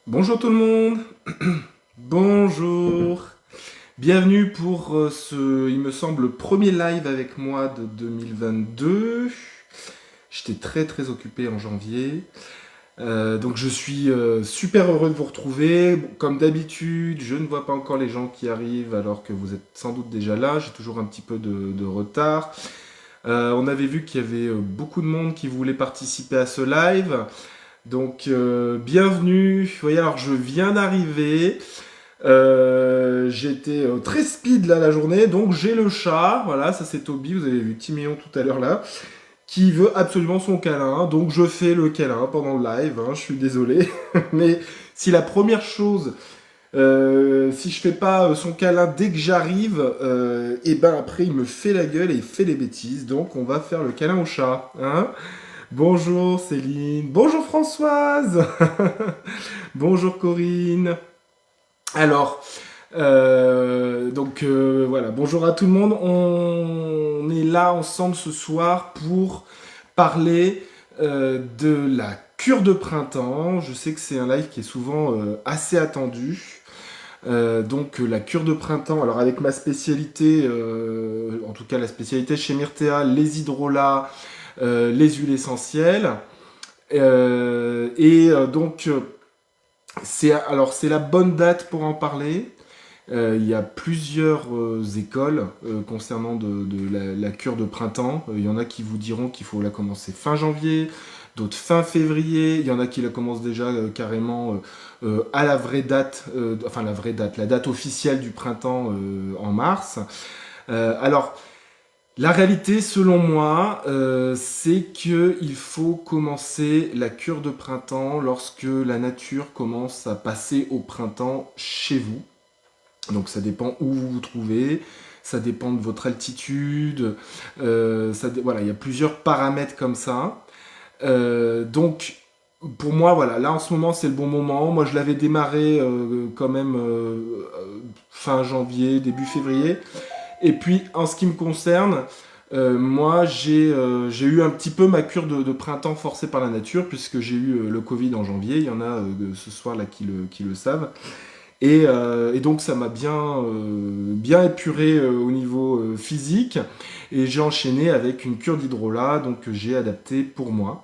Bonjour tout le monde. Bonjour. Bienvenue pour il me semble, premier live avec moi de 2022. J'étais très très occupé en janvier. Donc je suis super heureux de vous retrouver. Bon, comme d'habitude, je ne vois pas encore les gens qui arrivent alors que vous êtes sans doute déjà là. J'ai toujours un petit peu de retard. On avait vu qu'il y avait beaucoup de monde qui voulait participer à ce live. Donc, bienvenue. Vous voyez, alors je viens d'arriver. J'étais très speed là la journée, donc j'ai le chat. Voilà, ça c'est Toby. Vous avez vu Timéon tout à l'heure là, qui veut absolument son câlin. Donc je fais le câlin pendant le live. Je suis désolé, mais si la première chose, si je fais pas son câlin dès que j'arrive, et ben après il me fait la gueule et il fait des bêtises. Donc on va faire le câlin au chat, hein. Bonjour Céline, bonjour Françoise, bonjour Corinne. Alors, voilà, bonjour à tout le monde. On est là ensemble ce soir pour parler de la cure de printemps. Je sais que c'est un live qui est souvent assez attendu. La cure de printemps, alors avec ma spécialité, en tout cas la spécialité chez Myrtea, les hydrolats, les huiles essentielles. C'est la bonne date pour en parler. Il y a plusieurs écoles concernant la cure de printemps. Il y en a qui vous diront qu'il faut la commencer fin janvier, d'autres fin février. Il y en a qui la commencent déjà carrément à la vraie date, la date officielle du printemps en mars. Alors, la réalité, selon moi, c'est que il faut commencer la cure de printemps lorsque la nature commence à passer au printemps chez vous. Donc ça dépend où vous vous trouvez, ça dépend de votre altitude, voilà, il y a plusieurs paramètres comme ça. Donc pour moi, voilà, là en ce moment c'est le bon moment. Moi je l'avais démarré quand même fin janvier, début février. Et puis, en ce qui me concerne, moi, j'ai eu un petit peu ma cure de printemps forcée par la nature, puisque j'ai eu le Covid en janvier. Il y en a ce soir là qui le savent. Et donc, ça m'a bien épuré au niveau physique. Et j'ai enchaîné avec une cure d'hydrolat, donc que j'ai adaptée pour moi.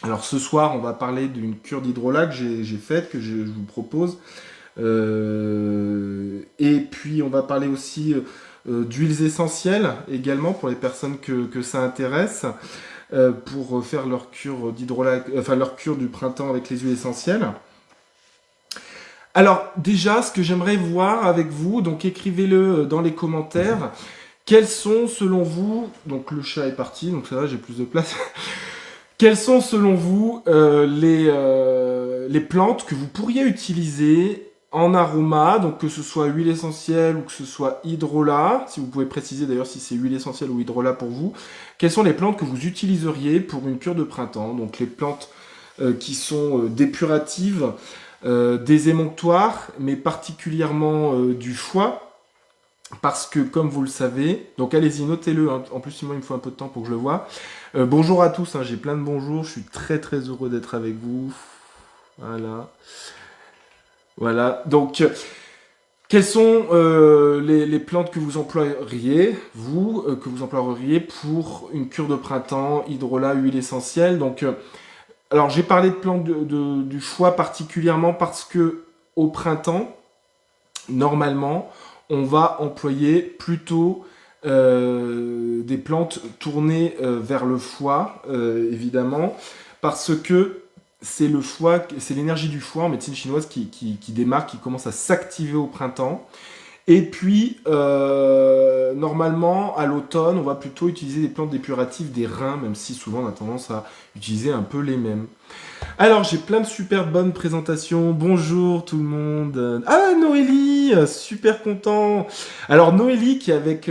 Alors, ce soir, on va parler d'une cure d'hydrolat que j'ai faite, que je vous propose. Et puis, on va parler aussi d'huiles essentielles également pour les personnes que ça intéresse, pour faire leur cure d'hydrolat, enfin leur cure du printemps avec les huiles essentielles. Alors déjà, ce que j'aimerais voir avec vous, donc écrivez-le dans les commentaires. Quels sont selon vous, donc le chat est parti, donc ça va, j'ai plus de place. Quelles sont selon vous les plantes que vous pourriez utiliser en aroma, donc que ce soit huile essentielle ou que ce soit hydrolat, si vous pouvez préciser d'ailleurs si c'est huile essentielle ou hydrolat pour vous, quelles sont les plantes que vous utiliseriez pour une cure de printemps? Donc les plantes qui sont dépuratives, des émonctoires, mais particulièrement du foie, parce que comme vous le savez, donc allez-y, notez-le, hein. En plus sinon il me faut un peu de temps pour que je le vois. Bonjour à tous, hein, j'ai plein de bonjours, je suis très très heureux d'être avec vous. Voilà. Voilà. Donc, quelles sont les plantes que vous employeriez, vous, que vous employeriez pour une cure de printemps, hydrolat, huile essentielle? Donc, alors j'ai parlé de plantes du foie particulièrement parce que au printemps, normalement, on va employer plutôt des plantes tournées vers le foie, évidemment, parce que c'est le foie, c'est l'énergie du foie en médecine chinoise qui démarre, qui commence à s'activer au printemps. Et puis, normalement, à l'automne, on va plutôt utiliser des plantes dépuratives des reins, même si souvent on a tendance à utiliser un peu les mêmes. Alors, j'ai plein de super bonnes présentations. Bonjour tout le monde. Ah, Noélie, super content. Alors, Noélie qui est avec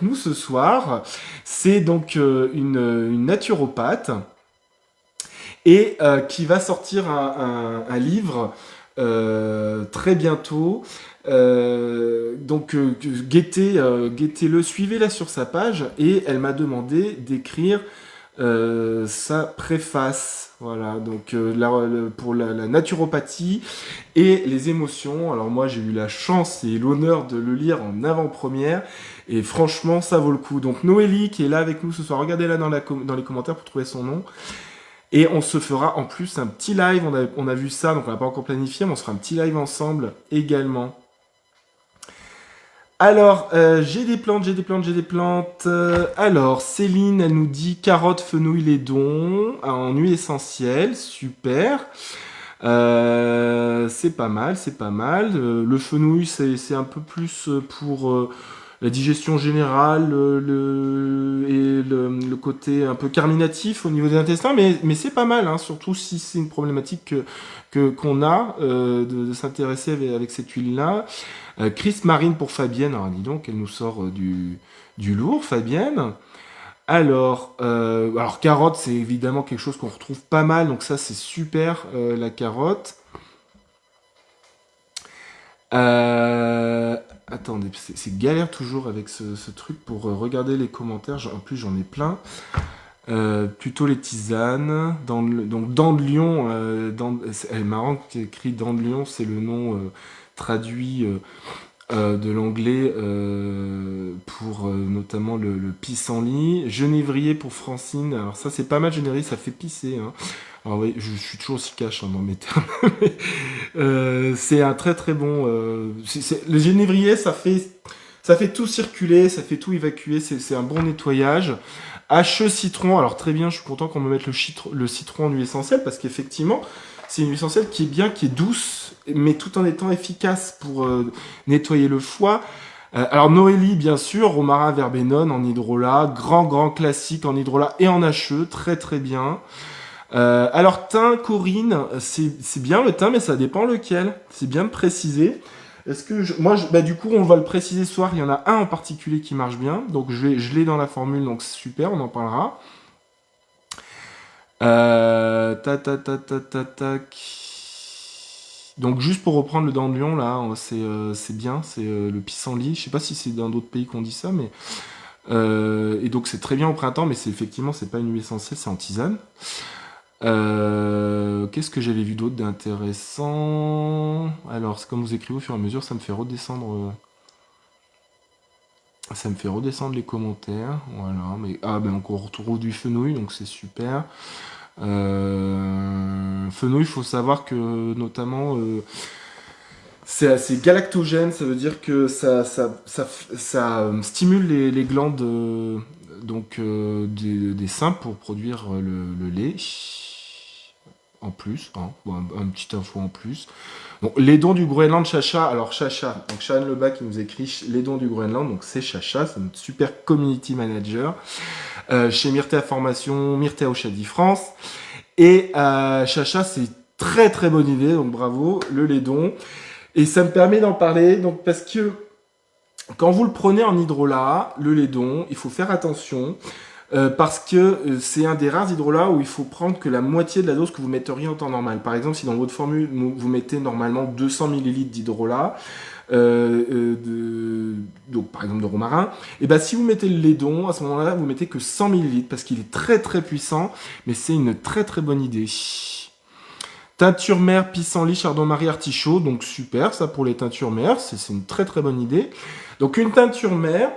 nous ce soir, c'est donc une naturopathe et qui va sortir un livre très bientôt. Guettez-le, suivez-la sur sa page et elle m'a demandé d'écrire sa préface. Voilà, donc pour la naturopathie et les émotions. Alors moi j'ai eu la chance et l'honneur de le lire en avant-première et franchement ça vaut le coup. Donc Noélie qui est là avec nous ce soir, regardez là dans les commentaires pour trouver son nom. Et on se fera en plus un petit live, on a vu ça, donc on n'a pas encore planifié, mais on se fera un petit live ensemble également. Alors, j'ai des plantes, j'ai des plantes, j'ai des plantes. Alors, Céline, elle nous dit carottes, fenouil, laiton, en huile essentielle, super. C'est pas mal, c'est pas mal. Le fenouil, c'est un peu plus pour la digestion générale et le côté un peu carminatif au niveau des intestins, mais c'est pas mal, hein, surtout si c'est une problématique qu'on a de s'intéresser avec cette huile-là. Chris Marine pour Fabienne, alors dis donc, elle nous sort du lourd, Fabienne. Alors carotte, c'est évidemment quelque chose qu'on retrouve pas mal, donc ça c'est super, la carotte. Attendez, c'est galère toujours avec ce truc pour regarder les commentaires. En plus, j'en ai plein. Plutôt les tisanes. Donc, Dents de Lion. Elle est marrante qui écrit Dents de Lion, c'est le nom traduit de l'anglais pour notamment le pissenlit. Genévrier pour Francine. Alors, ça, c'est pas mal, Genévrier, ça fait pisser. Hein. Alors, oui, je suis toujours aussi cash dans mes termes. C'est un très très bon. Le génévrier, ça fait tout circuler, ça fait tout évacuer, c'est un bon nettoyage. HE citron, alors très bien, je suis content qu'on me mette le citron en huile essentielle parce qu'effectivement, c'est une huile essentielle qui est bien, qui est douce, mais tout en étant efficace pour nettoyer le foie. Alors Noélie, bien sûr, romarin verbenone en hydrolat, grand classique en hydrolat et en HE, très très bien. Alors thym, Corinne, c'est bien le thym, mais ça dépend lequel. C'est bien de préciser. Bah, du coup, on va le préciser ce soir. Il y en a un en particulier qui marche bien, donc je l'ai dans la formule, donc c'est super, on en parlera. Tac. Donc juste pour reprendre le dent de lion là, c'est bien, c'est le pissenlit. Je sais pas si c'est dans d'autres pays qu'on dit ça, mais et donc c'est très bien au printemps, mais effectivement c'est pas une huile essentielle, c'est en tisane. Qu'est-ce que j'avais vu d'autre d'intéressant? Alors, c'est comme vous écrivez au fur et à mesure, ça me fait redescendre. Ça me fait redescendre les commentaires. Voilà. Ben on retrouve du fenouil, donc c'est super. Fenouil, il faut savoir que notamment c'est assez galactogène, ça veut dire que ça stimule les glandes des seins pour produire le lait. En plus, hein, bon, un petit info en plus. Donc, les dons du Groenland, Chacha. Alors, Chacha, donc Sharon Lebas qui nous écrit les dons du Groenland. Donc, c'est Chacha, c'est notre super community manager chez Myrtea Formation, Myrtea Oshadi France. Et Chacha, c'est très très bonne idée, donc bravo, le Lédon. Et ça me permet d'en parler, donc parce que quand vous le prenez en hydrolat, le Lédon, il faut faire attention. Parce que c'est un des rares hydrolats où il faut prendre que la moitié de la dose que vous metteriez en temps normal. Par exemple, si dans votre formule, vous mettez normalement 200 ml d'hydrolat, donc par exemple de romarin, et ben si vous mettez le Lédon, à ce moment-là, vous mettez que 100 ml parce qu'il est très très puissant, mais c'est une très très bonne idée. Teinture mère, pissenlit, chardon-marie, artichaut, donc super, ça pour les teintures mères, c'est une très très bonne idée. Donc une teinture mère.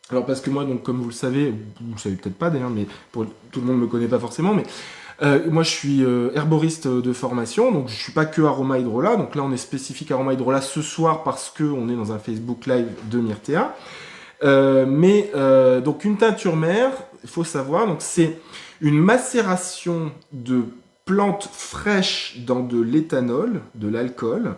Alors parce que moi, donc comme vous le savez peut-être pas d'ailleurs, mais tout le monde me connaît pas forcément, mais moi je suis herboriste de formation, donc je suis pas que aroma hydrolat, donc là on est spécifique aroma hydrolat ce soir parce que on est dans un Facebook live de Myrtea. Donc une teinture mère, il faut savoir, donc c'est une macération de plantes fraîches dans de l'éthanol, de l'alcool.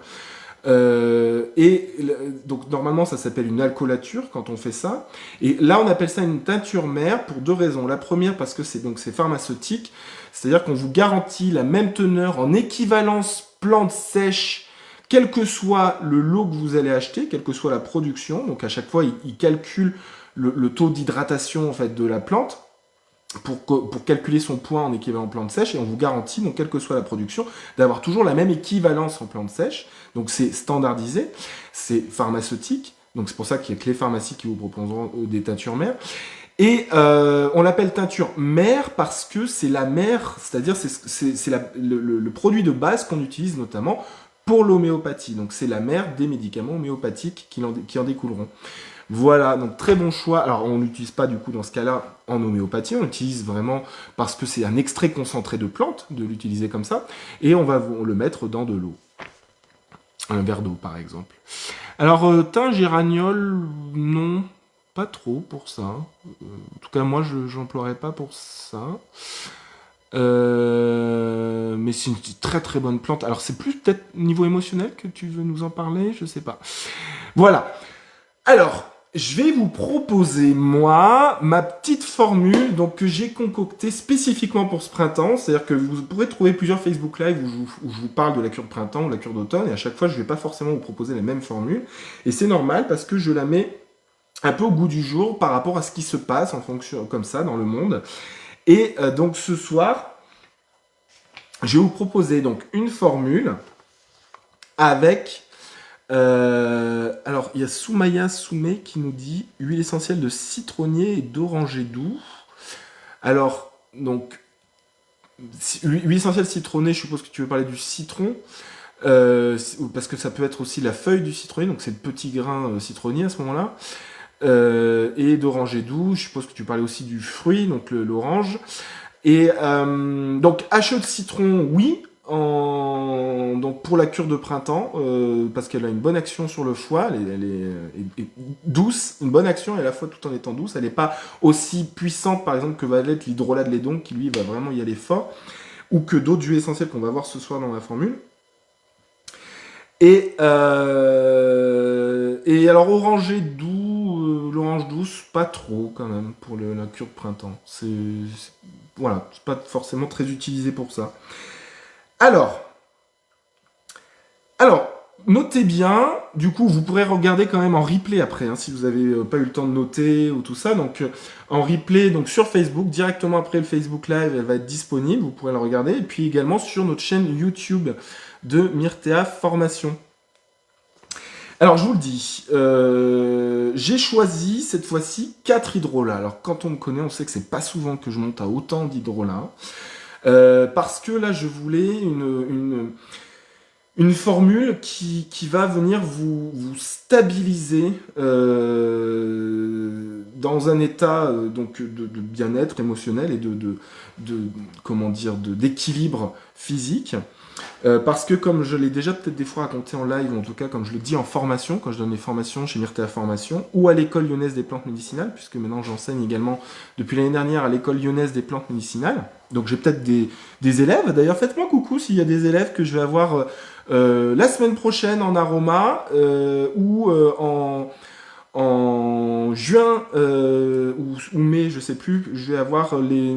Donc normalement ça s'appelle une alcoolature quand on fait ça. Et là on appelle ça une teinture mère pour deux raisons. La première parce que c'est pharmaceutique, c'est-à-dire qu'on vous garantit la même teneur en équivalence plante sèche, quel que soit le lot que vous allez acheter, quelle que soit la production. Donc à chaque fois il calcule le taux d'hydratation en fait de la plante. Pour calculer son poids en équivalent plante sèche, et on vous garantit, donc quelle que soit la production, d'avoir toujours la même équivalence en plante sèche. Donc c'est standardisé, c'est pharmaceutique, donc c'est pour ça qu'il y a que les pharmacies qui vous proposeront des teintures mères. Et on l'appelle teinture mère parce que c'est la mère, c'est-à-dire c'est le produit de base qu'on utilise notamment pour l'homéopathie. Donc c'est la mère des médicaments homéopathiques qui en découleront. Voilà, donc très bon choix. Alors on n'utilise pas du coup dans ce cas-là en homéopathie, on l'utilise vraiment parce que c'est un extrait concentré de plante, de l'utiliser comme ça, et on va le mettre dans de l'eau. Un verre d'eau par exemple. Alors thym, géraniol, non, pas trop pour ça. En tout cas moi je n'emploierais pas pour ça. Mais c'est une très très bonne plante. Alors c'est plus peut-être niveau émotionnel que tu veux nous en parler, je sais pas. Voilà. Alors, je vais vous proposer, moi, ma petite formule donc, que j'ai concoctée spécifiquement pour ce printemps. C'est-à-dire que vous pourrez trouver plusieurs Facebook Live où je vous parle de la cure de printemps ou la cure d'automne. Et à chaque fois, je ne vais pas forcément vous proposer la même formule. Et c'est normal parce que je la mets un peu au goût du jour par rapport à ce qui se passe en fonction comme ça dans le monde. Et donc ce soir, je vais vous proposer donc une formule avec... alors, il y a Soumaya Soumé qui nous dit huile essentielle de citronnier et d'oranger doux. Alors, donc, huile essentielle citronnée, je suppose que tu veux parler du citron, parce que ça peut être aussi la feuille du citronnier, donc c'est le petit grain citronnier à ce moment-là. Et d'oranger doux, je suppose que tu parlais aussi du fruit, donc l'orange. Et donc, HE de citron, oui. Donc pour la cure de printemps, parce qu'elle a une bonne action sur le foie, elle est douce, une bonne action et à la fois tout en étant douce. Elle n'est pas aussi puissante par exemple que va l'être l'hydrolat de Lédon qui lui va vraiment y aller fort, ou que d'autres huiles essentielles qu'on va voir ce soir dans la formule. Et alors orangé doux, l'orange douce, pas trop quand même pour la cure de printemps. Voilà, c'est pas forcément très utilisé pour ça. Alors, notez bien, du coup, vous pourrez regarder quand même en replay après, hein, si vous n'avez pas eu le temps de noter ou tout ça. Donc, en replay, donc sur Facebook, directement après le Facebook Live, elle va être disponible, vous pourrez la regarder. Et puis également sur notre chaîne YouTube de Myrtea Formation. Alors, je vous le dis, j'ai choisi cette fois-ci 4 hydrolats. Alors, quand on me connaît, on sait que c'est pas souvent que je monte à autant d'hydrolats. Parce que là, je voulais une formule qui va venir vous stabiliser dans un état donc de bien-être émotionnel et comment dire d'équilibre physique. Parce que comme je l'ai déjà peut-être des fois raconté en live, ou en tout cas comme je le dis en formation, quand je donne les formations chez Myrtea Formation, ou à l'école lyonnaise des plantes médicinales, puisque maintenant j'enseigne également depuis l'année dernière à l'école lyonnaise des plantes médicinales. Donc j'ai peut-être des élèves, d'ailleurs faites-moi coucou s'il y a des élèves que je vais avoir la semaine prochaine en aroma, ou en juin ou mai, je sais plus, je vais avoir les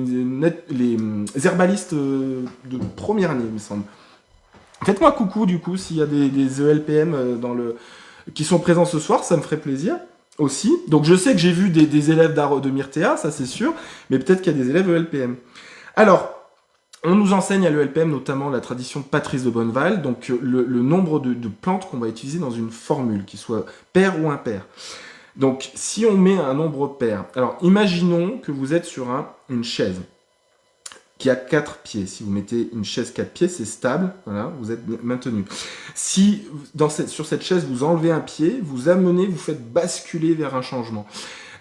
herbalistes de première année, il me semble. Faites-moi coucou du coup s'il y a des ELPM qui sont présents ce soir, ça me ferait plaisir aussi. Donc je sais que j'ai vu des élèves de Myrtea, ça c'est sûr, mais peut-être qu'il y a des élèves ELPM. Alors, on nous enseigne à l'ELPM notamment la tradition de Patrice de Bonneval, donc le nombre de plantes qu'on va utiliser dans une formule, qui soit pair ou impair. Donc si on met un nombre pair, alors imaginons que vous êtes sur une chaise qui a 4 pieds. Si vous mettez une chaise 4 pieds, c'est stable, voilà, vous êtes maintenu. Si sur cette chaise, vous enlevez un pied, vous faites basculer vers un changement.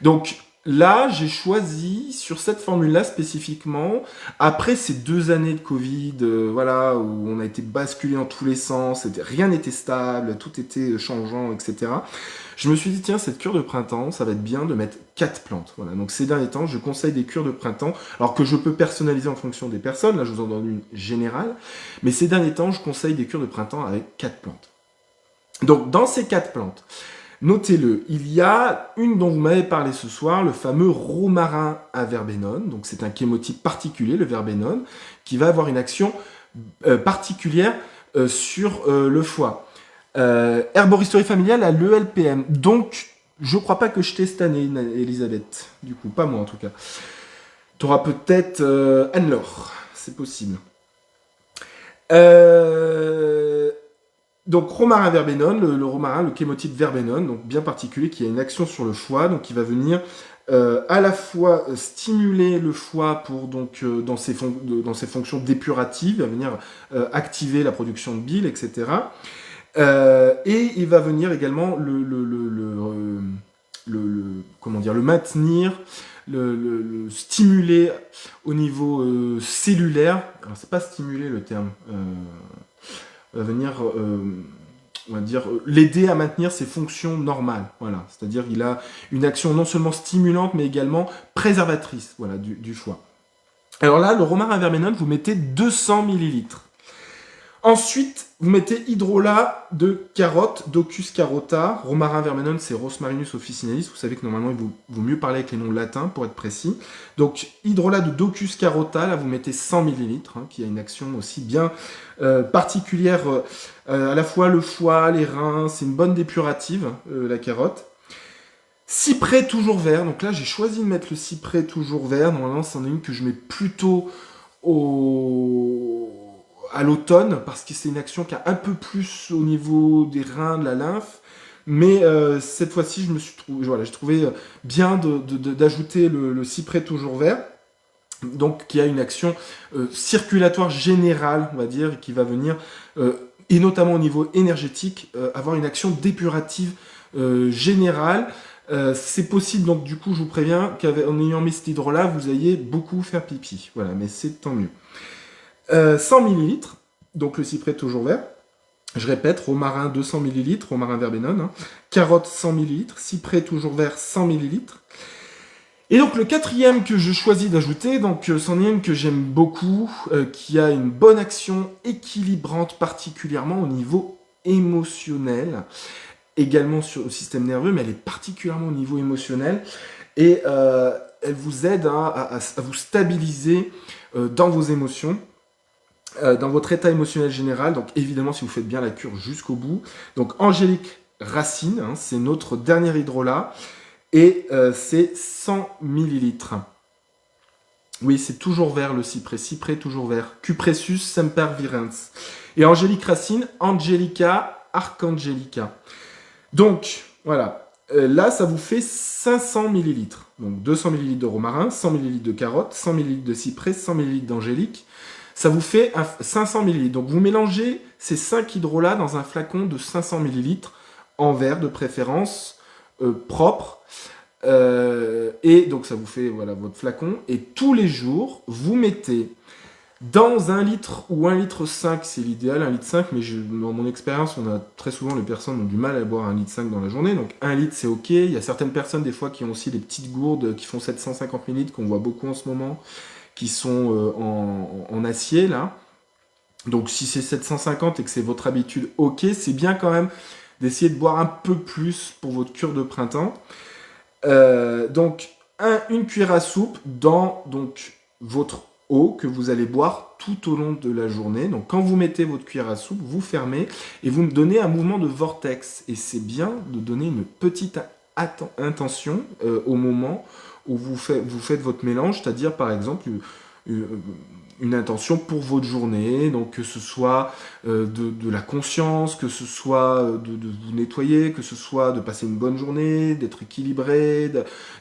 Donc là, j'ai choisi sur cette formule-là spécifiquement, après ces 2 années de Covid, voilà, où on a été basculé en tous les sens, rien n'était stable, tout était changeant, etc. Je me suis dit, tiens, cette cure de printemps, ça va être bien de mettre 4 plantes. Voilà. Donc ces derniers temps, je conseille des cures de printemps, alors que je peux personnaliser en fonction des personnes, là je vous en donne une générale, mais ces derniers temps, je conseille des cures de printemps avec 4 plantes. Donc dans ces 4 plantes, notez-le, il y a une dont vous m'avez parlé ce soir, le fameux romarin à verbenone. Donc c'est un chémotype particulier, le verbenone, qui va avoir une action particulière sur le foie. Herboristerie familiale à l'ELPM. Donc, je crois pas que je t'ai cette année, Elisabeth. Du coup, pas moi en tout cas. Tu auras peut-être Anne-Laure. C'est possible. Donc, romarin verbenone, le romarin, le chémotype verbenone, donc bien particulier, qui a une action sur le foie, donc qui va venir à la fois stimuler le foie pour donc dans ses fonctions dépuratives, à venir activer la production de bile, etc. Et il va venir également comment dire, le maintenir, le stimuler au niveau cellulaire. Alors c'est pas stimuler le terme. Va venir on va dire, l'aider à maintenir ses fonctions normales. Voilà. C'est-à-dire qu'il a une action non seulement stimulante, mais également préservatrice, voilà, du foie. Alors là, le romarin verménone, vous mettez 200 millilitres. Ensuite, vous mettez hydrolat de carotte, Docus carota. Romarin verménone, c'est Rosmarinus officinalis. Vous savez que normalement, il vaut mieux parler avec les noms latins pour être précis. Donc, hydrolat de Docus carota, là, vous mettez 100 millilitres, qui a une action aussi bien particulière, à la fois le foie, les reins. C'est une bonne dépurative, la carotte. Cyprès toujours vert. Donc là, j'ai choisi de mettre le cyprès toujours vert. Normalement, c'en est une que je mets plutôt à l'automne, parce que c'est une action qui a un peu plus au niveau des reins, de la lymphe. Mais cette fois-ci, j'ai trouvé bien d'ajouter le cyprès toujours vert, donc qui a une action circulatoire générale, on va dire, qui va venir, et notamment au niveau énergétique, avoir une action dépurative générale. C'est possible, donc du coup, je vous préviens qu'en ayant mis cet hydre-là, vous ayez beaucoup faire pipi. Voilà, mais c'est tant mieux. 100 ml, donc le cyprès toujours vert. Je répète, romarin 200 ml, romarin verbenone. Carotte 100 ml, cyprès toujours vert 100 ml. Et donc le quatrième que je choisis d'ajouter, donc c'en est une que j'aime beaucoup, qui a une bonne action équilibrante, particulièrement au niveau émotionnel, également sur le système nerveux, mais elle est particulièrement au niveau émotionnel, et elle vous aide à vous stabiliser dans vos émotions, dans votre état émotionnel général. Donc évidemment, si vous faites bien la cure jusqu'au bout. Donc Angélique Racine, c'est notre dernier hydrolat, et c'est 100 millilitres. Oui, c'est toujours vert le cyprès toujours vert. Cupressus semper virens. Et Angélique Racine, Angelica archangelica. Donc, voilà. Là, ça vous fait 500 millilitres. Donc 200 millilitres de romarin, 100 millilitres de carotte, 100 millilitres de cyprès, 100 millilitres d'angélique. Ça vous fait 500 ml. Donc vous mélangez ces 5 hydrolats dans un flacon de 500 ml, en verre de préférence, propre. Et donc ça vous fait voilà, votre flacon. Et tous les jours, vous mettez dans 1 litre ou 1 litre 5, c'est l'idéal, 1 litre 5, mais dans mon expérience, on a très souvent, les personnes ont du mal à boire 1 litre 5 dans la journée. Donc 1 litre, c'est ok. Il y a certaines personnes, des fois, qui ont aussi des petites gourdes qui font 750 ml, qu'on voit beaucoup en ce moment, qui sont en acier, là. Donc si c'est 750 et que c'est votre habitude, ok, c'est bien quand même d'essayer de boire un peu plus pour votre cure de printemps. Donc une cuillère à soupe dans donc, votre eau que vous allez boire tout au long de la journée. Donc quand vous mettez votre cuillère à soupe, vous fermez et vous me donnez un mouvement de vortex. Et c'est bien de donner une petite intention au moment où vous faites votre mélange, c'est-à-dire par exemple une intention pour votre journée, donc que ce soit de la conscience, que ce soit de vous nettoyer, que ce soit de passer une bonne journée, d'être équilibré,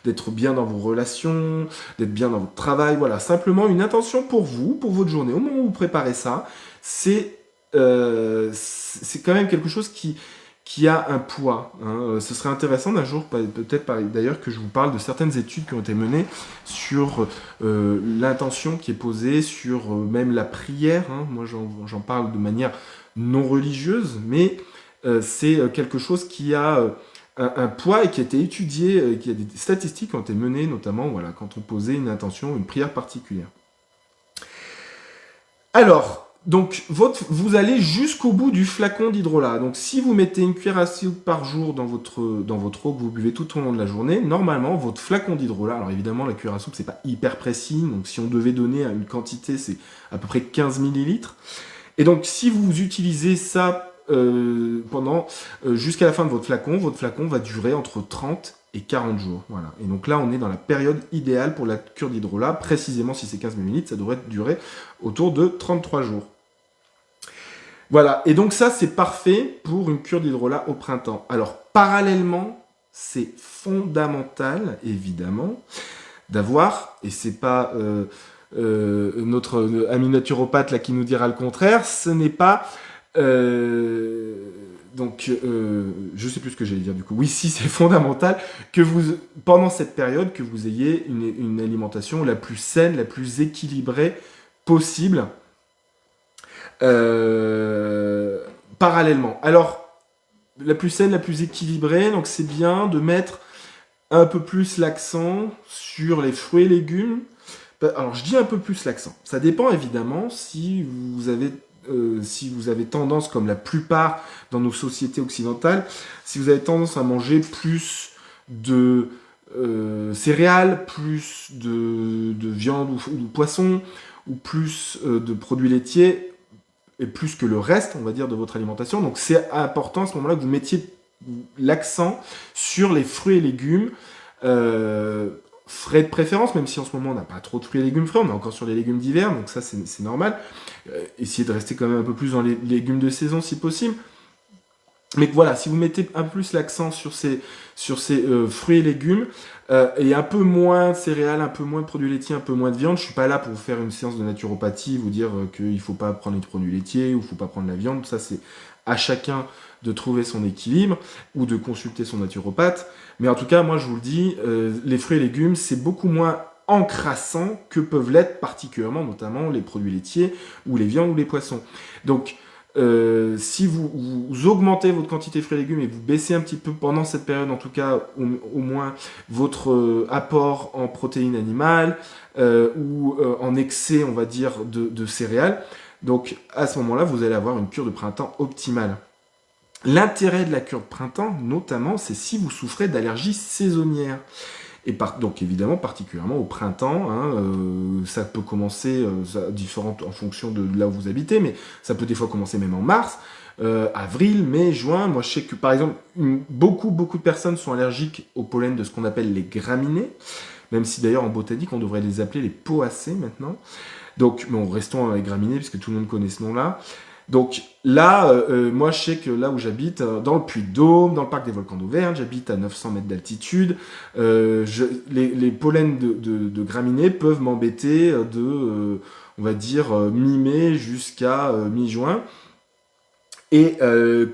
d'être bien dans vos relations, d'être bien dans votre travail, voilà, simplement une intention pour vous, pour votre journée. Au moment où vous préparez ça, c'est quand même quelque chose qui a un poids. Ce serait intéressant d'un jour, peut-être d'ailleurs, que je vous parle de certaines études qui ont été menées sur l'intention qui est posée, sur même la prière. Moi, j'en parle de manière non religieuse, mais c'est quelque chose qui a un poids et qui a été étudié, qui a des statistiques qui ont été menées, notamment voilà, quand on posait une intention, une prière particulière. Alors, donc, vous allez jusqu'au bout du flacon d'hydrolat. Donc, si vous mettez une cuillère à soupe par jour dans votre eau que vous buvez tout au long de la journée, normalement, votre flacon d'hydrolat, alors évidemment, la cuillère à soupe, c'est pas hyper précis. Donc, si on devait donner une quantité, c'est à peu près 15 millilitres. Et donc, si vous utilisez ça jusqu'à la fin de votre flacon va durer entre 30 et 40 jours. Voilà. Et donc là, on est dans la période idéale pour la cure d'hydrolat. Précisément, si c'est 15 ml, ça devrait durer autour de 33 jours. Voilà. Et donc ça, c'est parfait pour une cure d'hydrolat au printemps. Alors, parallèlement, c'est fondamental, évidemment, d'avoir, et c'est pas notre ami naturopathe là qui nous dira le contraire, ce n'est pas je sais plus ce que j'allais dire du coup. Oui, si, c'est fondamental que vous, pendant cette période, que vous ayez une alimentation la plus saine, la plus équilibrée possible, parallèlement. Alors, la plus saine, la plus équilibrée, donc c'est bien de mettre un peu plus l'accent sur les fruits et légumes. Alors, je dis un peu plus l'accent. Ça dépend évidemment si vous avez tendance, comme la plupart dans nos sociétés occidentales, si vous avez tendance à manger plus de céréales, plus de viande ou de poisson, ou plus de produits laitiers, et plus que le reste, on va dire, de votre alimentation. Donc c'est important à ce moment-là que vous mettiez l'accent sur les fruits et légumes, frais de préférence, même si en ce moment on n'a pas trop de fruits et légumes frais, on est encore sur les légumes d'hiver, donc ça c'est normal. Essayez de rester quand même un peu plus dans les légumes de saison si possible. Mais voilà, si vous mettez un peu plus l'accent sur ces fruits et légumes, et un peu moins de céréales, un peu moins de produits laitiers, un peu moins de viande, je suis pas là pour vous faire une séance de naturopathie, vous dire qu'il faut pas prendre les produits laitiers ou il faut pas prendre la viande, ça c'est à chacun de trouver son équilibre ou de consulter son naturopathe. Mais en tout cas, moi je vous le dis, les fruits et légumes, c'est beaucoup moins encrassant que peuvent l'être particulièrement, notamment les produits laitiers ou les viandes ou les poissons. Donc, si vous augmentez votre quantité de fruits et légumes et vous baissez un petit peu pendant cette période, en tout cas au moins votre apport en protéines animales ou en excès, on va dire, de céréales, donc à ce moment-là, vous allez avoir une cure de printemps optimale. L'intérêt de la cure de printemps, notamment, c'est si vous souffrez d'allergies saisonnières. Donc évidemment, particulièrement au printemps, ça peut commencer différentes en fonction de là où vous habitez, mais ça peut des fois commencer même en mars, avril, mai, juin. Moi, je sais que par exemple, beaucoup de personnes sont allergiques au pollen de ce qu'on appelle les graminées, même si d'ailleurs en botanique, on devrait les appeler les poacées maintenant. Donc, mais restons avec graminées, puisque tout le monde connaît ce nom-là. Donc là, moi je sais que là où j'habite, dans le Puy-de-Dôme, dans le parc des volcans d'Auvergne, j'habite à 900 mètres d'altitude, les pollens de graminées peuvent m'embêter on va dire, mi-mai jusqu'à mi-juin. Et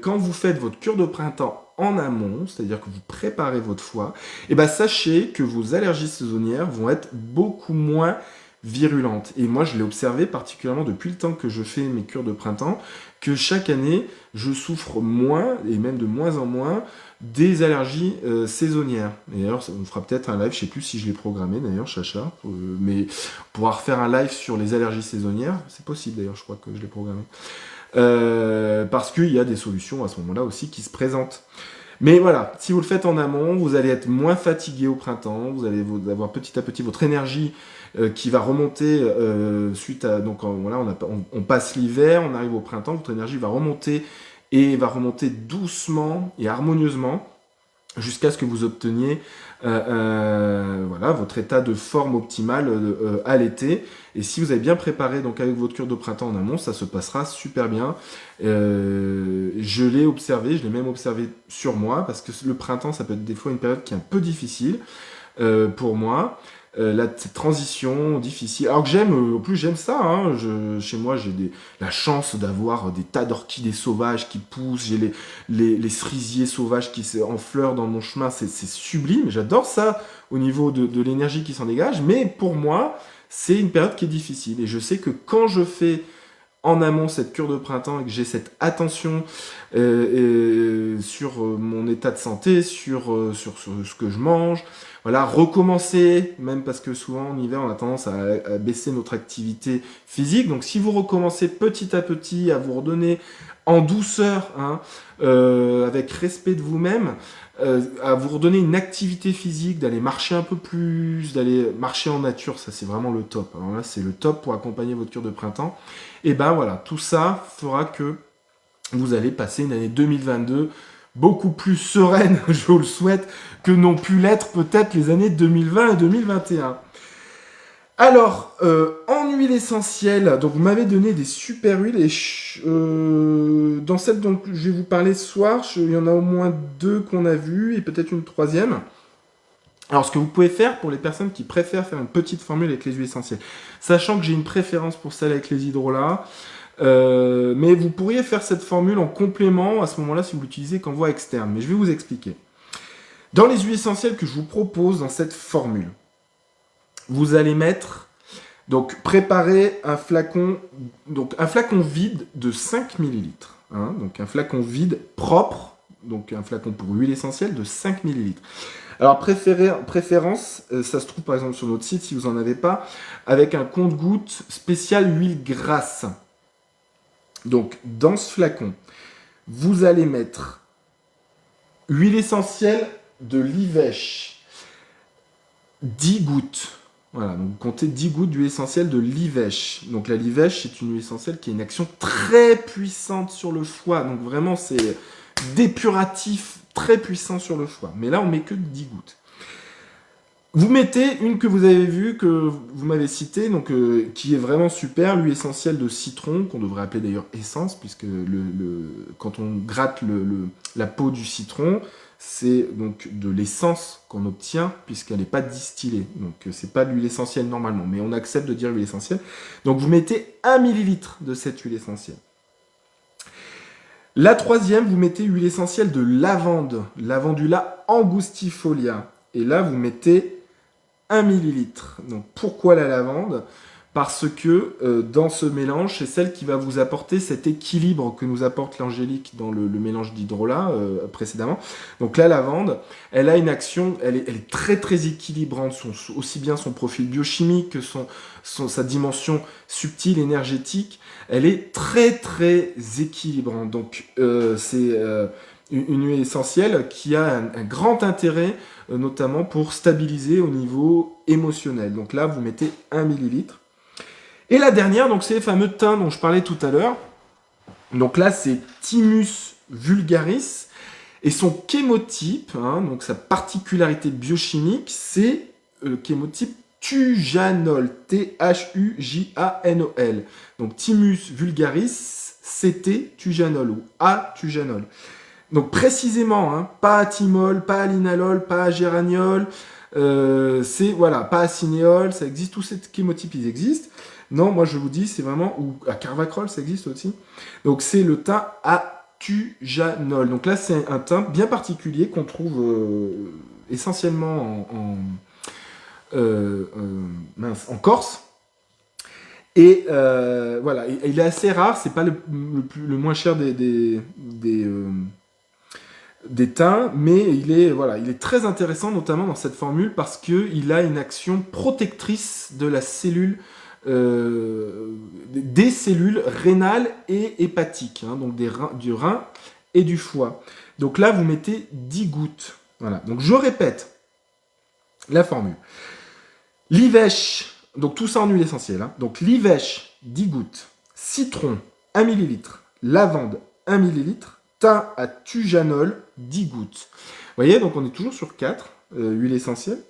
quand vous faites votre cure de printemps en amont, c'est-à-dire que vous préparez votre foie, et ben sachez que vos allergies saisonnières vont être beaucoup moins virulente. Et moi, je l'ai observé particulièrement depuis le temps que je fais mes cures de printemps, que chaque année, je souffre moins, et même de moins en moins, des allergies saisonnières. Et d'ailleurs, on fera peut-être un live, je sais plus si je l'ai programmé d'ailleurs, Chacha, mais pouvoir faire un live sur les allergies saisonnières, c'est possible d'ailleurs, je crois que je l'ai programmé. Parce qu'il y a des solutions à ce moment-là aussi qui se présentent. Mais voilà, si vous le faites en amont, vous allez être moins fatigué au printemps, vous allez avoir petit à petit votre énergie qui va remonter suite à... Donc voilà, on passe l'hiver, on arrive au printemps, votre énergie va remonter et va remonter doucement et harmonieusement jusqu'à ce que vous obteniez voilà, votre état de forme optimale à l'été. Et si vous avez bien préparé donc avec votre cure de printemps en amont, ça se passera super bien. Je l'ai observé, je l'ai même observé sur moi, parce que le printemps, ça peut être des fois une période qui est un peu difficile pour moi. Cette transition difficile. Alors que en plus j'aime ça. Chez moi, j'ai la chance d'avoir des tas d'orchidées sauvages qui poussent. J'ai les cerisiers sauvages qui en fleurs dans mon chemin. C'est sublime. J'adore ça au niveau de l'énergie qui s'en dégage. Mais pour moi, c'est une période qui est difficile. Et je sais que quand je fais en amont cette cure de printemps et que j'ai cette attention sur mon état de santé, sur ce que je mange, voilà, recommencer, même parce que souvent en hiver on a tendance à baisser notre activité physique, donc si vous recommencez petit à petit à vous redonner en douceur, avec respect de vous-même, à vous redonner une activité physique, d'aller marcher un peu plus, d'aller marcher en nature, ça c'est vraiment le top. Alors là c'est le top pour accompagner votre cure de printemps. Et ben voilà, tout ça fera que vous allez passer une année 2022 beaucoup plus sereine, je vous le souhaite, que n'ont pu l'être peut-être les années 2020 et 2021. Alors, en huile essentielle, donc vous m'avez donné des super huiles et dans celle dont je vais vous parler ce soir, il y en a au moins 2 qu'on a vues et peut-être une troisième. Alors, ce que vous pouvez faire pour les personnes qui préfèrent faire une petite formule avec les huiles essentielles, sachant que j'ai une préférence pour celle avec les hydrolats, mais vous pourriez faire cette formule en complément à ce moment-là si vous l'utilisez qu'en voie externe. Mais je vais vous expliquer. Dans les huiles essentielles que je vous propose dans cette formule, vous allez mettre, donc préparer un flacon vide de 5 millilitres. Hein, donc un flacon vide propre, donc un flacon pour huile essentielle de 5 millilitres. Alors préférence, ça se trouve par exemple sur notre site si vous n'en avez pas, avec un compte-gouttes spécial huile grasse. Donc dans ce flacon, vous allez mettre huile essentielle de Livèche, 10 gouttes. Voilà, donc vous comptez 10 gouttes d'huile essentielle de Livèche. Donc la Livèche, c'est une huile essentielle qui a une action très puissante sur le foie. Donc vraiment, c'est dépuratif très puissant sur le foie. Mais là, on met que 10 gouttes. Vous mettez une que vous avez vue, que vous m'avez citée, donc, qui est vraiment super, l'huile essentielle de citron, qu'on devrait appeler d'ailleurs essence, puisque quand on gratte la peau du citron, c'est donc de l'essence qu'on obtient, puisqu'elle n'est pas distillée. Donc c'est pas de l'huile essentielle normalement, mais on accepte de dire huile essentielle. Donc vous mettez 1 millilitre de cette huile essentielle. La troisième, vous mettez huile essentielle de lavande, Lavandula angustifolia. Et là, vous mettez 1 millilitre. Donc pourquoi la lavande? Parce que dans ce mélange, c'est celle qui va vous apporter cet équilibre que nous apporte l'angélique dans le mélange d'hydrolat précédemment. Donc la lavande, elle a une action, elle est très très équilibrante, aussi bien son profil biochimique que sa dimension subtile, énergétique. Elle est très très équilibrante. Donc c'est une huile essentielle qui a un grand intérêt, notamment pour stabiliser au niveau émotionnel. Donc là, vous mettez 1 millilitre. Et la dernière, donc c'est les fameux thym dont je parlais tout à l'heure. Donc là, c'est Thymus vulgaris. Et son chémotype, hein, donc sa particularité biochimique, c'est le chémotype Thujanol. Thujanol. Donc Thymus vulgaris, CT Thujanol ou A Thujanol. Donc précisément, hein, pas à thymol, pas à linalol, pas à géraniol, voilà, pas à cinéol, ça existe, tous ces chémotypes, ils existent. Non, moi je vous dis, c'est vraiment, ou à carvacrol, ça existe aussi. Donc c'est le thym Thujanol. Donc là, c'est un thym bien particulier qu'on trouve essentiellement en Corse. Et voilà, et il est assez rare, c'est pas le moins cher des thym, mais il est très intéressant, notamment dans cette formule, parce qu'il a une action protectrice de la cellule, des cellules rénales et hépatiques, hein, donc du rein et du foie. Donc là, vous mettez 10 gouttes. Voilà. Donc je répète la formule. Livèche, donc tout ça en huile essentielle. Hein. Donc livèche, 10 gouttes. Citron, 1 millilitre. Lavande, 1 millilitre. Thym à thujanol, 10 gouttes. Vous voyez, donc on est toujours sur 4 huiles essentielles.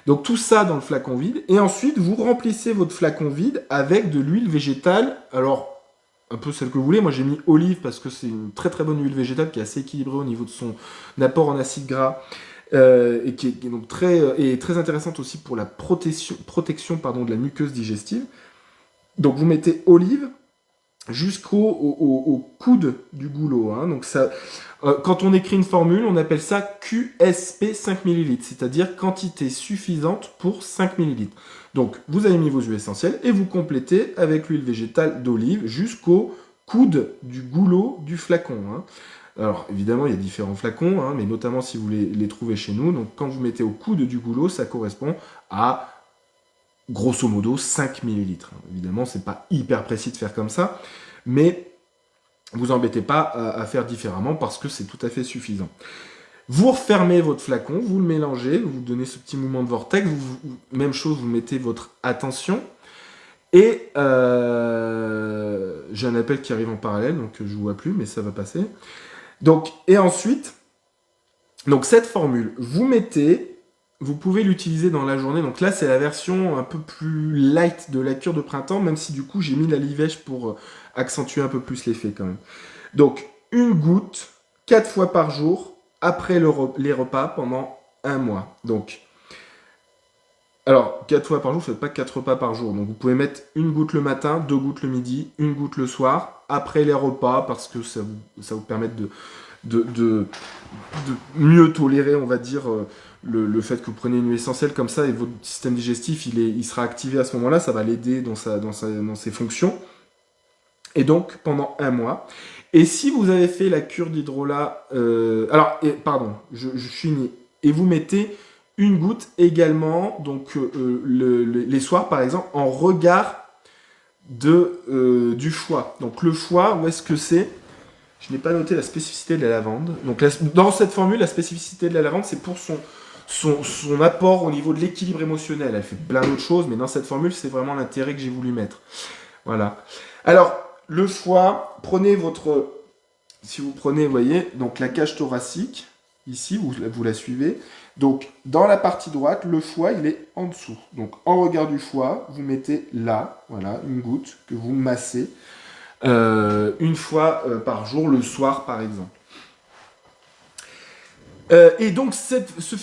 Donc tout ça dans le flacon vide. Et ensuite, vous remplissez votre flacon vide avec de l'huile végétale. Alors, un peu celle que vous voulez. Moi, j'ai mis olive parce que c'est une très très bonne huile végétale qui est assez équilibrée au niveau de son apport en acides gras. Et qui est donc très intéressante aussi pour la protection de la muqueuse digestive. Donc vous mettez olive jusqu'au coude du goulot. Hein. Donc ça, quand on écrit une formule, on appelle ça QSP 5 ml, c'est-à-dire quantité suffisante pour 5 ml. Donc vous avez mis vos huiles essentielles et vous complétez avec l'huile végétale d'olive jusqu'au coude du goulot du flacon. Hein. Alors évidemment, il y a différents flacons, hein, mais notamment si vous les trouvez chez nous. Donc quand vous mettez au coude du goulot, ça correspond à grosso modo 5 millilitres. Évidemment, c'est pas hyper précis de faire comme ça, mais vous embêtez pas à faire différemment parce que c'est tout à fait suffisant. Vous refermez votre flacon, vous le mélangez, vous donnez ce petit mouvement de vortex, même chose, vous mettez votre attention. Et j'ai un appel qui arrive en parallèle, donc je ne vois plus, mais ça va passer. Donc, et ensuite, donc cette formule, vous mettez vous pouvez l'utiliser dans la journée. Donc là, c'est la version un peu plus light de la cure de printemps, même si du coup, j'ai mis la livèche pour accentuer un peu plus l'effet quand même. Donc, une goutte, 4 fois par jour, après les repas, pendant un mois. Donc, alors, 4 fois par jour, faites pas 4 repas par jour. Donc, vous pouvez mettre une goutte le matin, 2 gouttes le midi, une goutte le soir, après les repas, parce que ça vous permet de mieux tolérer, on va dire, le fait que vous preniez une huile essentielle comme ça, et votre système digestif, il sera activé à ce moment-là, ça va l'aider dans ses fonctions. Et donc, pendant un mois. Et si vous avez fait la cure d'hydrolat... pardon, je finis. Et vous mettez une goutte également, donc les soirs, par exemple, en regard du foie. Donc le foie, où est-ce que c'est? Je n'ai pas noté la spécificité de la lavande. Donc dans cette formule, la spécificité de la lavande, c'est pour son apport au niveau de l'équilibre émotionnel. Elle fait plein d'autres choses, mais dans cette formule, c'est vraiment l'intérêt que j'ai voulu mettre. Voilà. Alors, le foie, si vous prenez, vous voyez, donc la cage thoracique, ici, vous la suivez. Donc, dans la partie droite, le foie, il est en dessous. Donc, en regard du foie, vous mettez là, voilà, une goutte que vous massez une fois par jour, le soir, par exemple. Et donc,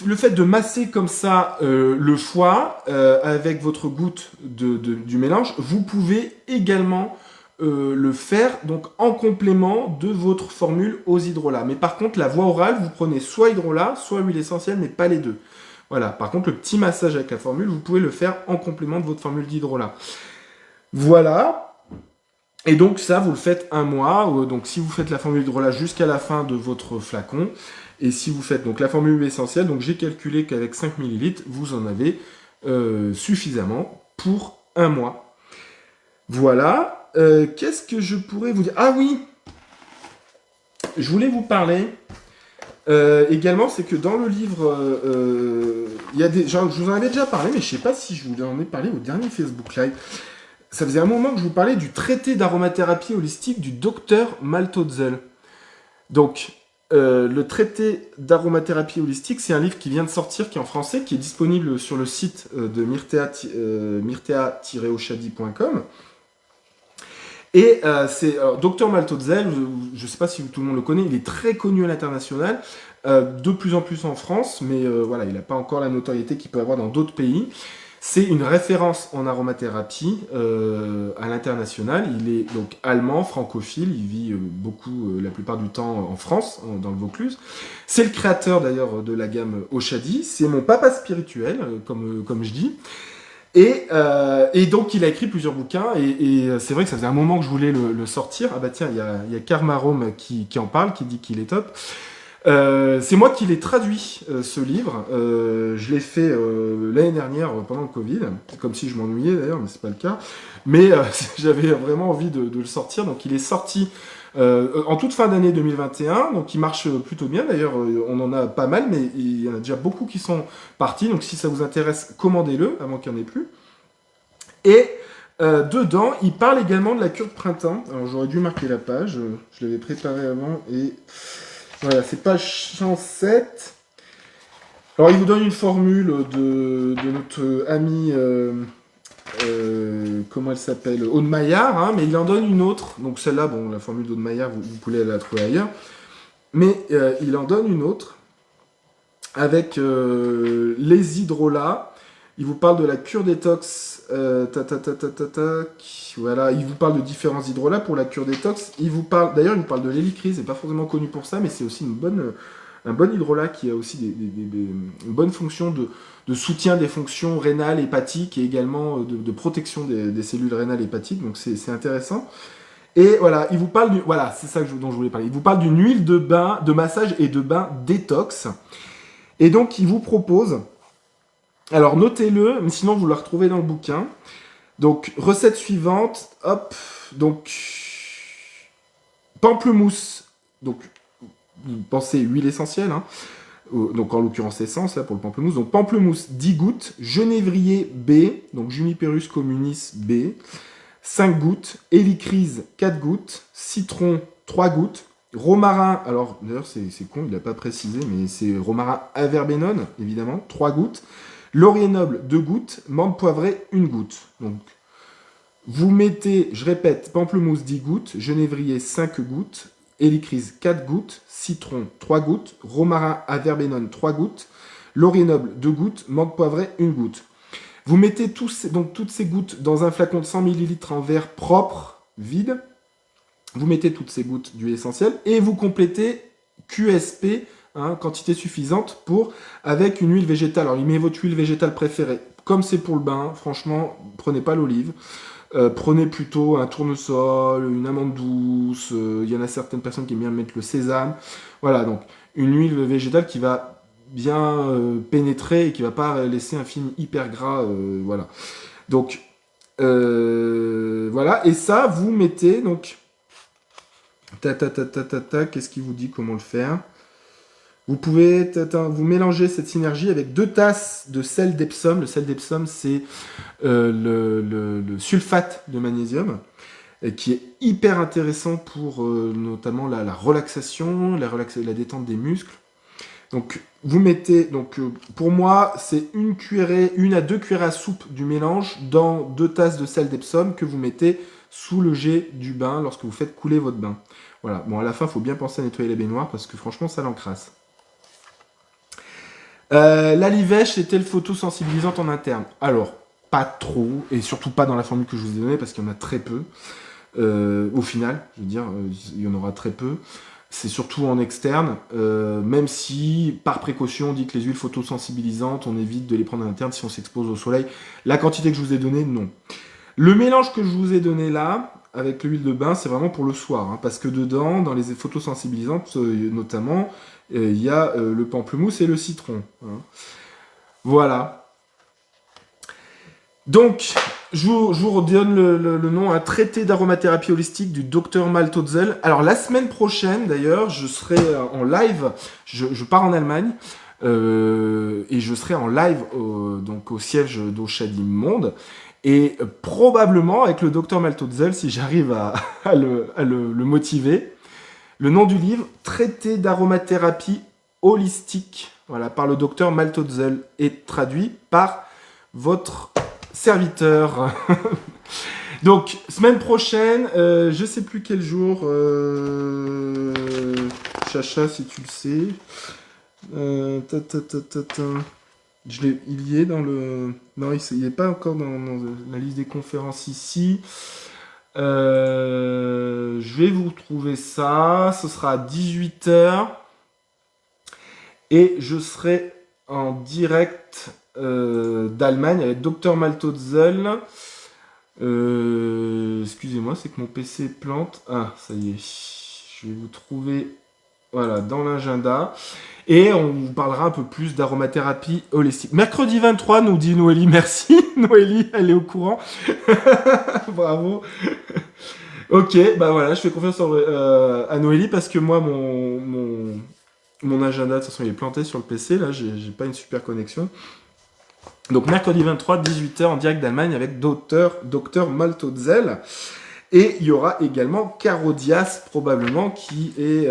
le fait de masser comme ça le foie avec votre goutte du mélange, vous pouvez également le faire donc en complément de votre formule aux hydrolats. Mais par contre, la voie orale, vous prenez soit hydrolat, soit huile essentielle, mais pas les deux. Voilà. Par contre, le petit massage avec la formule, vous pouvez le faire en complément de votre formule d'hydrolat. Voilà. Et donc ça, vous le faites un mois. Donc si vous faites la formule d'hydrolat jusqu'à la fin de votre flacon, et si vous faites donc la formule essentielle, donc j'ai calculé qu'avec 5 ml, vous en avez suffisamment pour un mois. Voilà. Qu'est-ce que je pourrais vous dire? Ah oui, je voulais vous parler également, c'est que dans le livre, il y a je vous en avais déjà parlé, mais je ne sais pas si je vous en ai parlé au dernier Facebook Live. Ça faisait un moment que je vous parlais du traité d'aromathérapie holistique du docteur Maltotzel. Donc, le traité d'aromathérapie holistique, c'est un livre qui vient de sortir, qui est en français, qui est disponible sur le site de myrtea-oshadi.com. Et c'est Dr Maltotzel, je ne sais pas si tout le monde le connaît, il est très connu à l'international, de plus en plus en France, mais voilà, il n'a pas encore la notoriété qu'il peut avoir dans d'autres pays. C'est une référence en aromathérapie à l'international. Il est donc allemand, francophile, il vit beaucoup, la plupart du temps, en France, dans le Vaucluse. C'est le créateur d'ailleurs de la gamme Oshadi, c'est mon papa spirituel, comme je dis. Et donc il a écrit plusieurs bouquins, et c'est vrai que ça faisait un moment que je voulais le sortir. Ah bah tiens, il y a Karma Rome qui en parle, qui dit qu'il est top. C'est moi qui l'ai traduit, ce livre. Je l'ai fait l'année dernière pendant le Covid, comme si je m'ennuyais d'ailleurs, mais c'est pas le cas. Mais j'avais vraiment envie de le sortir, donc il est sorti en toute fin d'année 2021, donc il marche plutôt bien. D'ailleurs, on en a pas mal, mais il y en a déjà beaucoup qui sont partis. Donc si ça vous intéresse, commandez-le avant qu'il n'y en ait plus. Et dedans, il parle également de la cure de printemps. Alors j'aurais dû marquer la page, je l'avais préparé avant et... Voilà, c'est page 107. Alors, il vous donne une formule de notre amie, comment elle s'appelle, Aude Maillard, hein, mais il en donne une autre. Donc celle-là, bon, la formule d'Aude Maillard, vous pouvez la trouver ailleurs. Mais il en donne une autre avec les hydrolats. Il vous parle de la cure détox. Voilà, il vous parle de différents hydrolats pour la cure détox. D'ailleurs, il vous parle de l'hélicryse. C'est pas forcément connu pour ça, mais c'est aussi un bon hydrolat qui a aussi une bonne fonction de soutien des fonctions rénales, hépatiques et également de protection des cellules rénales et hépatiques. Donc c'est intéressant. Et voilà, il vous parle voilà, c'est ça dont je voulais parler. Il vous parle d'une huile de bain, de massage et de bain détox. Et donc, il vous propose. Alors notez-le, mais sinon vous le retrouvez dans le bouquin. Donc recette suivante, hop, donc pamplemousse, donc vous pensez huile essentielle, hein, donc en l'occurrence essence là pour le pamplemousse. Donc pamplemousse 10 gouttes, genévrier B, donc Juniperus communis B, 5 gouttes, hélicryse 4 gouttes, citron 3 gouttes, Romarin, alors d'ailleurs c'est con, il n'a pas précisé, mais c'est romarin averbenone, évidemment, 3 gouttes. Laurier noble, 2 gouttes. Menthe poivrée, 1 goutte. Donc vous mettez, je répète, pamplemousse 10 gouttes, genévrier 5 gouttes, hélicryse 4 gouttes, citron 3 gouttes, romarin à verbenone 3 gouttes, laurier noble 2 gouttes, menthe poivrée 1 goutte. Vous mettez donc toutes ces gouttes dans un flacon de 100 ml en verre propre, vide. Vous mettez toutes ces gouttes d'huile essentielle et vous complétez QSP, quantité suffisante, avec une huile végétale. Alors, il met votre huile végétale préférée. Comme c'est pour le bain, franchement, prenez pas l'olive. Prenez plutôt un tournesol, une amande douce. Il y en a certaines personnes qui aiment bien mettre le sésame. Voilà, donc une huile végétale qui va bien pénétrer et qui va pas laisser un film hyper gras. Voilà. Donc, voilà. Et ça, vous mettez donc. Qu'est-ce qu'il vous dit comment le faire? Vous pouvez vous mélanger cette synergie avec 2 tasses de sel d'Epsom. Le sel d'Epsom, c'est le sulfate de magnésium, qui est hyper intéressant pour notamment la relaxation, la détente des muscles. Donc, vous mettez, pour moi, c'est 1 à 2 cuillères à soupe du mélange dans 2 tasses de sel d'Epsom que vous mettez sous le jet du bain lorsque vous faites couler votre bain. Voilà. Bon, à la fin, il faut bien penser à nettoyer les baignoires parce que franchement, ça l'encrasse. La Livèche est-elle photosensibilisante en interne? Alors, pas trop, et surtout pas dans la formule que je vous ai donnée, parce qu'il y en a très peu. Au final, je veux dire, il y en aura très peu. C'est surtout en externe, même si, par précaution, on dit que les huiles photosensibilisantes, on évite de les prendre en interne si on s'expose au soleil. La quantité que je vous ai donnée, non. Le mélange que je vous ai donné là, avec l'huile de bain, c'est vraiment pour le soir, parce que dedans, dans les photosensibilisantes notamment, il y a le pamplemousse et le citron. Voilà. Donc, je vous redonne le nom, un traité d'aromathérapie holistique du docteur Maltotzel. Alors, la semaine prochaine, d'ailleurs, je serai en live. Je pars en Allemagne. Et je serai en live au siège d'Ochadim Monde. Et probablement, avec le docteur Maltotzel, si j'arrive à le motiver, le nom du livre, Traité d'aromathérapie holistique, voilà, par le docteur Maltotzel, est traduit par votre serviteur. Donc, semaine prochaine, je sais plus quel jour, Chacha, si tu le sais. Il y est dans le... Non, il n'est pas encore dans la liste des conférences ici. Je vais vous trouver ça. Ce sera à 18h. Et je serai en direct d'Allemagne avec Dr Maltotzel. Excusez-moi, c'est que mon PC plante. Ah, ça y est. Je vais vous trouver voilà, dans l'agenda. Et on vous parlera un peu plus d'aromathérapie holistique. Mercredi 23, nous dit Noélie. Merci. Noélie, elle est au courant. Bravo. Ok, bah voilà, je fais confiance à Noélie parce que moi, mon agenda, de toute façon, il est planté sur le PC. Là, j'ai pas une super connexion. Donc, mercredi 23, 18h en direct d'Allemagne avec Dr Maltotzel. Et il y aura également Caro Dias, probablement, qui est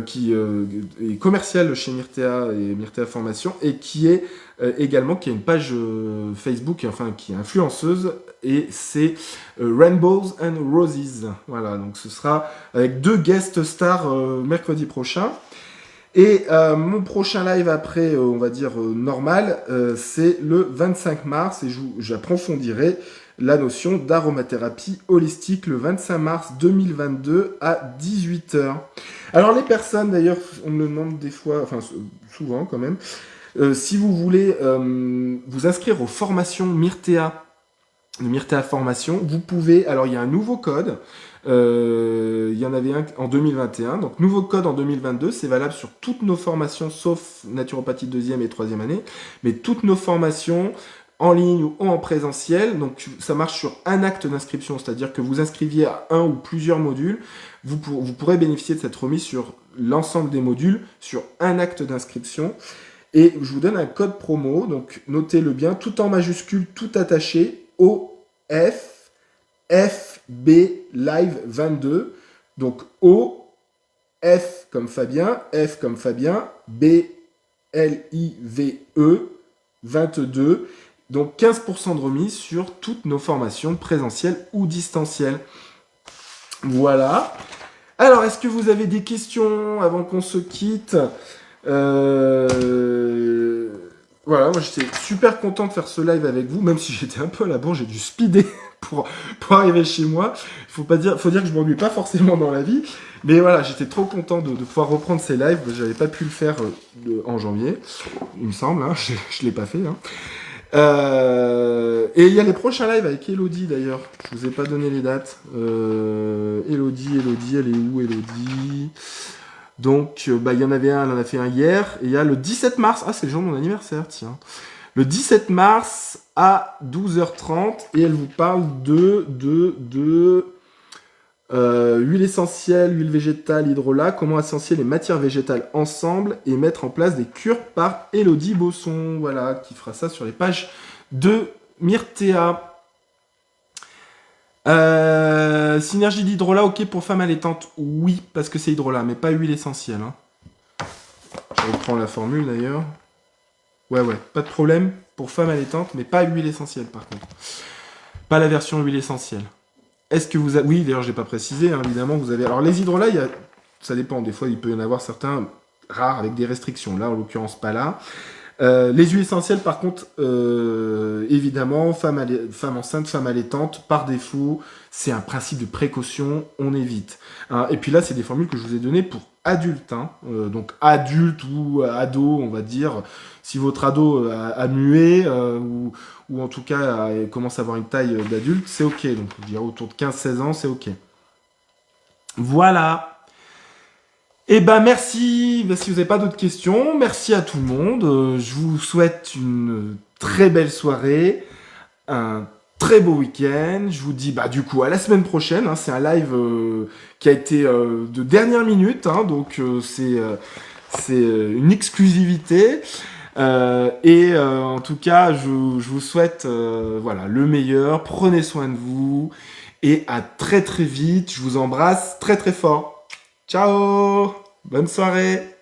qui est commercial chez Myrtea et Myrtea Formation, et qui est également qui a une page Facebook, enfin qui est influenceuse, et c'est Rainbows and Roses. Voilà, donc ce sera avec 2 guest stars mercredi prochain. Et mon prochain live après, on va dire normal, c'est le 25 mars, et j'approfondirai la notion d'aromathérapie holistique le 25 mars 2022 à 18h. Alors les personnes, d'ailleurs, on me demande des fois, enfin souvent quand même, si vous voulez vous inscrire aux formations Myrtea, Myrtea Formation, vous pouvez, alors il y a un nouveau code, il y en avait un en 2021, donc nouveau code en 2022, c'est valable sur toutes nos formations, sauf naturopathie 2e et 3e année, mais toutes nos formations en ligne ou en présentiel, donc ça marche sur un acte d'inscription, c'est-à-dire que vous inscriviez à un ou plusieurs modules, vous pourrez bénéficier de cette remise sur l'ensemble des modules, sur un acte d'inscription, et je vous donne un code promo, donc notez-le bien, tout en majuscule, tout attaché, OF FB Live 22. Donc O, F comme Fabien, F comme Fabien, B, L-I-V-E 22. Donc 15% de remise sur toutes nos formations présentielles ou distancielles. Voilà. Alors, est-ce que vous avez des questions avant qu'on se quitte? Voilà, moi j'étais super content de faire ce live avec vous, même si j'étais un peu à la bourre, j'ai dû speeder pour arriver chez moi. Faut dire que je m'ennuie pas forcément dans la vie, mais voilà, j'étais trop content de pouvoir reprendre ces lives. J'avais pas pu le faire en janvier, il me semble, hein, je l'ai pas fait. Hein. Et il y a les prochains lives avec Elodie d'ailleurs. Je vous ai pas donné les dates. Elodie, elle est où Elodie? Donc, il y en avait un, elle en a fait un hier. Et il y a le 17 mars. Ah, c'est le jour de mon anniversaire, tiens. Le 17 mars à 12h30. Et elle vous parle de huile essentielle, huile végétale, hydrolat. Comment associer les matières végétales ensemble et mettre en place des cures par Elodie Bosson. Voilà, qui fera ça sur les pages de Myrtea. Synergie d'hydrolat, ok pour femme allaitante. Oui, parce que c'est hydrolat, mais pas huile essentielle. Hein. Je reprends la formule d'ailleurs. Ouais, pas de problème pour femme allaitante, mais pas huile essentielle par contre. Pas la version huile essentielle. Est-ce que vous avez... Oui, d'ailleurs, j'ai pas précisé, hein, évidemment, vous avez... Alors, les hydrolats, ça dépend. Des fois, il peut y en avoir certains rares avec des restrictions. Là, en l'occurrence, pas là. Les huiles essentielles, par contre, évidemment, femme enceinte, femme allaitante, par défaut, c'est un principe de précaution, on évite. Hein. Et puis là, c'est des formules que je vous ai données pour adultes. Hein. Donc, adulte ou ado, on va dire. Si votre ado a mué, ou en tout cas commence à avoir une taille d'adulte, c'est ok. Donc, je dirais autour de 15-16 ans, c'est ok. Voilà. Eh ben merci, si vous n'avez pas d'autres questions, merci à tout le monde. Je vous souhaite une très belle soirée, un très beau week-end. Je vous dis du coup à la semaine prochaine. Hein. C'est un live qui a été de dernière minute, hein, donc c'est une exclusivité. En tout cas, je vous souhaite voilà, le meilleur. Prenez soin de vous et à très très vite. Je vous embrasse très très fort. Ciao! Bonne soirée!